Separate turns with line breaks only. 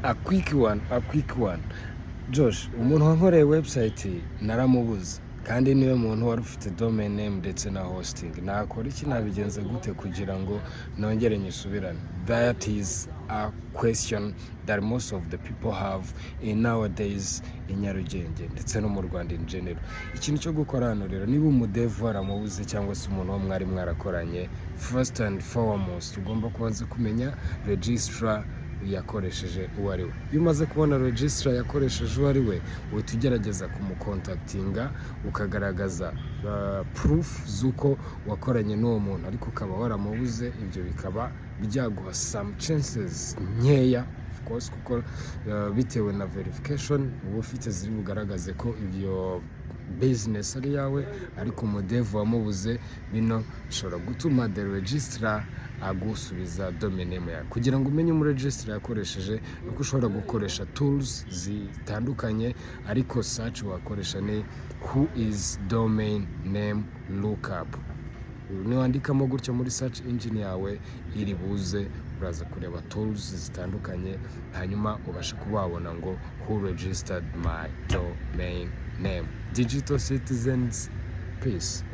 a quick one. Josh, umuntu wankoreye website naramubuze kandi niwe muntu wari ufite domain name ndetse na hosting. Nakora iki, nabigenze gute kugira ngo nongere nyisubirane? That is a question that most of the people have in nowadays in Nyarugenge ndetse no mu Rwanda in general. Ikintu cyo gukora hano rero, niba umudevu waramubuze cyangwa se umuntu wo mwari mwarakoranye, first and foremost ugomba kubanza kumenya registrar yakoresheje uwo ari we. Iyo umaze kubona registrar yakoresheje uwo ari we, uhita ugerageza kumukontaktinga ukagaragaza proof z'uko wakoranye n'uwo muntu, ariko ukaba waramubuze. Ibyo bikaba byaguha some chances nkeya of course, kuko bitewe na verification uba ufite ziri bugaragaze ko ibyo business ari yawe, ariko umudevu wamubuze. Bino bishobora gutuma the registrar agusubiza domain name yawe. Kugira ngo umenye mu registrar yakoresheje, nuko ushobora gukoresha tools zitandukanye, ariko search wakoresha ni who is domain name lookup. Niwandikamo gutyo muri search engine yawe iri buze, uraza kureba tools zitandukanye, hanyuma ubasha kubabona ngo who registered my domain name. Digital citizens, peace.